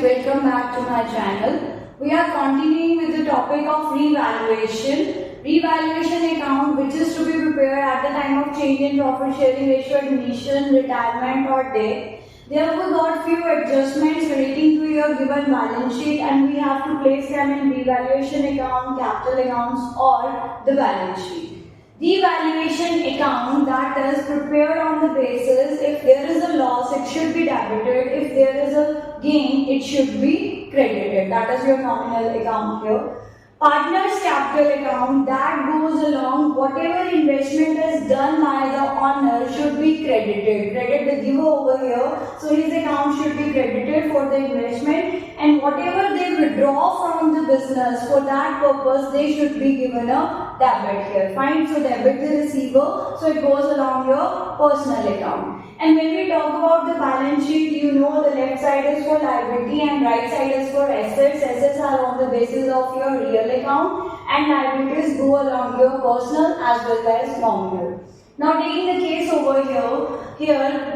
welcome back to my channel. We are continuing with the topic of revaluation. Revaluation account which is to be prepared at the time of change in profit sharing ratio, admission, retirement or death. Therefore, got few adjustments relating to your given balance sheet and we have to place them in revaluation account, capital accounts or the balance sheet. The valuation account that is prepared on the basis if there is a loss it should be debited, if there is a gain it should be credited. That is your nominal account here. Partner's capital account that goes along whatever investment is done by the owner should be credited. Credit the giver over here, so his account should be credited for the investment and whatever they withdraw from the business for that purpose they should be given a debit here. Fine, so debit the receiver, so it goes along your personal account. And when we talk about the balance sheet, you know the left side is for liability and right side is for assets. Assets are on the basis of your real account and liabilities go along your personal as well as nominal. Now taking the case over here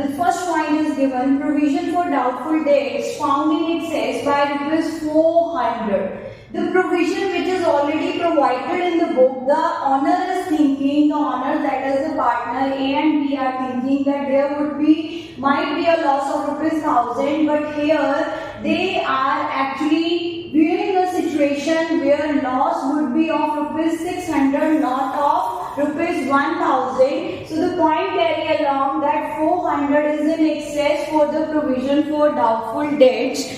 the first point is given provision for doubtful debts found in excess by rupees 400. The provision which is already provided in the book, the owner is thinking, the owner that is the partner A and B are thinking that there might be a loss of rupees 1000, but here they are actually viewing a situation where loss would be of rupees 600 not of rupees 1000. So the point carry along that 400 is in excess for the provision for doubtful debts.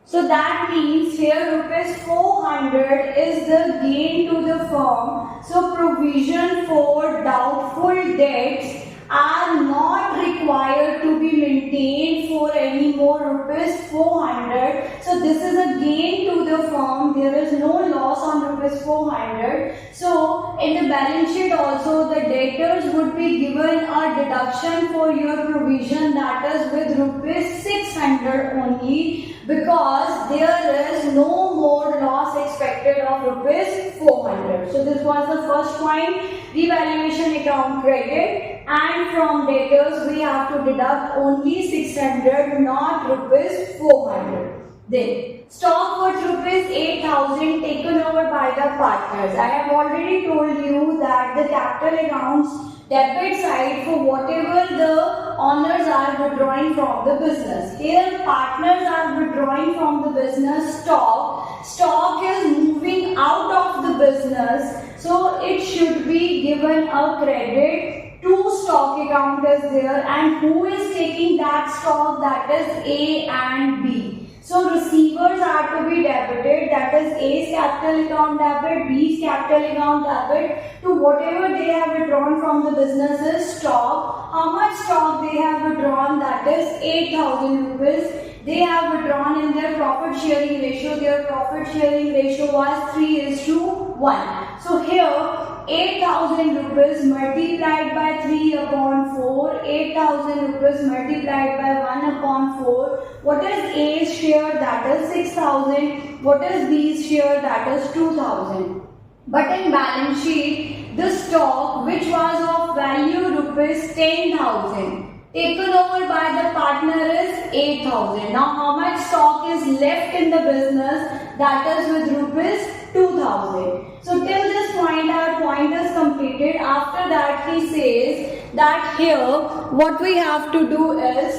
So that means here rupees 400 is the gain to the firm. So provision for doubtful debts are not required to be maintained for any more rupees 400. So this is a gain to the firm. There is no loss on rupees 400. So in the balance sheet also the debtors would be given a deduction for your provision that is with rupees 600 only, because there is no more loss expected of rupees 400. So this was the first point, revaluation account credit, and from debtors we have to deduct only 600 not rupees 400. Then stock worth rupees 8000 taken over by the partners. I have already told you that the capital accounts debit side for whatever the owners are withdrawing from the business. Here partners are withdrawing from the business stock. Stock is moving out of the business, so it should be given a credit. Two stock account is there and who is taking that stock, that is A and B. So receivers are to be debited, that is A's capital account debit, B's capital account debit to whatever they have withdrawn from the business's stock. How much stock they have withdrawn, that is 8000 rupees. They have withdrawn in their profit sharing ratio. Their profit sharing ratio was 3:1. So here 8000 rupees multiplied by 3 upon 4, 8000 rupees multiplied by 1 upon 4. What is A's share? That is 6000. What is B's share? That is 2000. But in balance sheet, the stock which was of value rupees 10,000 taken over by the partner is 8000. Now how much stock is left in the business? That is with rupees 2000. So till this point our point is completed. After that he says that here what we have to do is,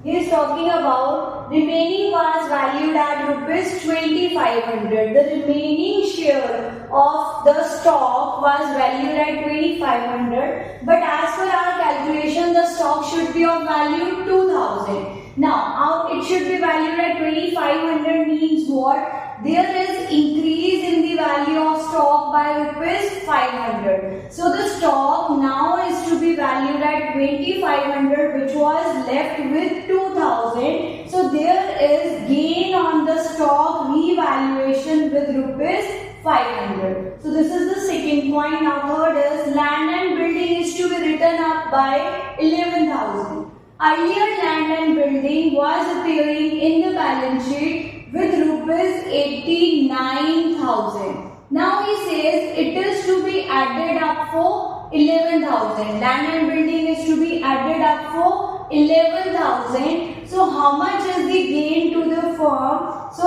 he is talking about remaining was valued at rupees 2500. The remaining share of the stock was valued at 2500, but as per our calculation the stock should be of value 2000. Now how it should be valued at 2500 means what? There is increase in the value of stock by rupees 500. So the stock now is to be valued at 2500 which was left with 2000. So there is gain on the stock revaluation with rupees 500. So this is the second point. Now third is land and building is to be written up by 11,000. Earlier land and building was appearing in the balance sheet with rupees 89,000. Now he says it is to be added up for 11,000. Land and building is to be added up for 11,000. So how much is the gain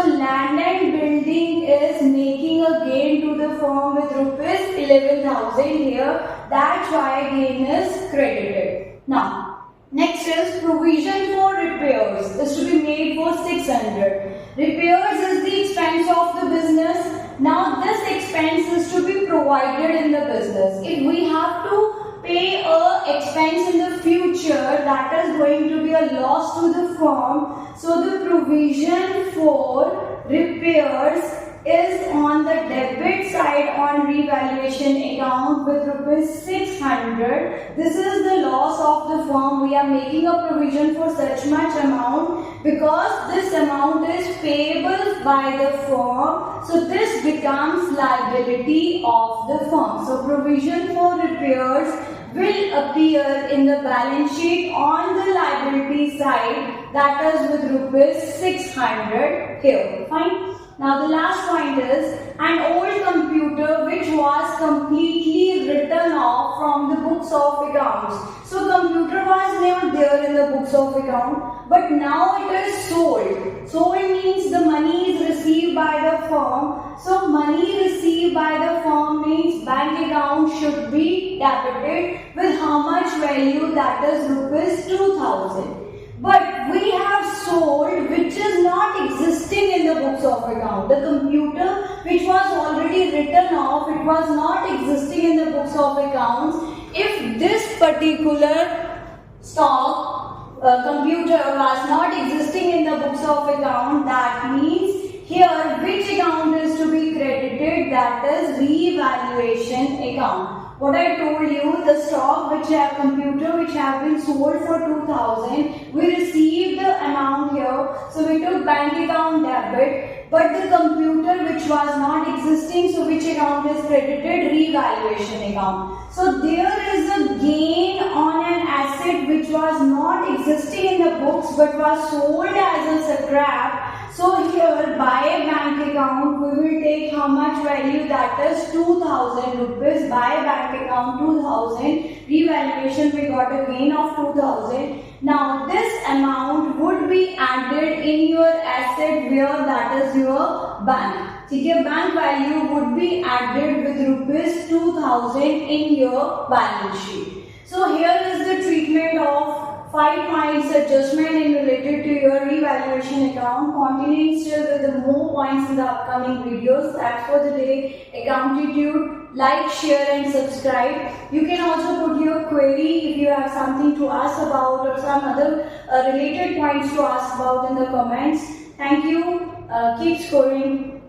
land and building is making a gain to the firm with rupees 11,000 here. That's why gain is credited. Now, next is provision for repairs is to be made for 600. Repairs is the expense of the business. Now, this expense is to be provided in the business. If we have to pay a expense in the future, that is going to be a loss to the firm. So the provision for repairs is on the debit side on revaluation account with rupees 600. This is the loss of the firm. We are making a provision for such much amount because this amount is payable by the firm. So this becomes liability of the firm. So provision for repairs will appear in the balance sheet on the liability side, that is with rupees 600 here. Fine. Now the last point is an old computer which was completely written off from the books of accounts. So computer was never there in the books of account, but now it is sold. Sold means the money is received by the firm. So money received by the firm means bank account should be debited with how much value, that is rupees 2,000. But we have sold which is not existing in the books of account. The computer which was already written off, it was not existing in the books of accounts. If this particular stock computer was not existing in the books of account, that means here which account is to be credited, that is revaluation account. What I told you, the stock computer which have been sold for 2,000, we received the amount here. So we took bank account debit, but the computer which was not existing, so which account is credited? Revaluation account. So there is a gain on an asset which was not existing in the books but was sold as a scrap. So here by a bank account we will take how much value, that is 2,000 rupees. By bank account 2,000, revaluation we got a gain of 2,000. Now this amount would be added in your asset where, that is your bank. Okay, bank value would be added with rupees 2,000 in your balance sheet. So here is the treatment of 5 points adjustment in related to your revaluation account. Continuing still with the more points in the upcoming videos. That's for the day. Accountitude. Like, share and subscribe. You can also put your query if you have something to ask about or some other related points to ask about in the comments. Thank you. Keep scoring.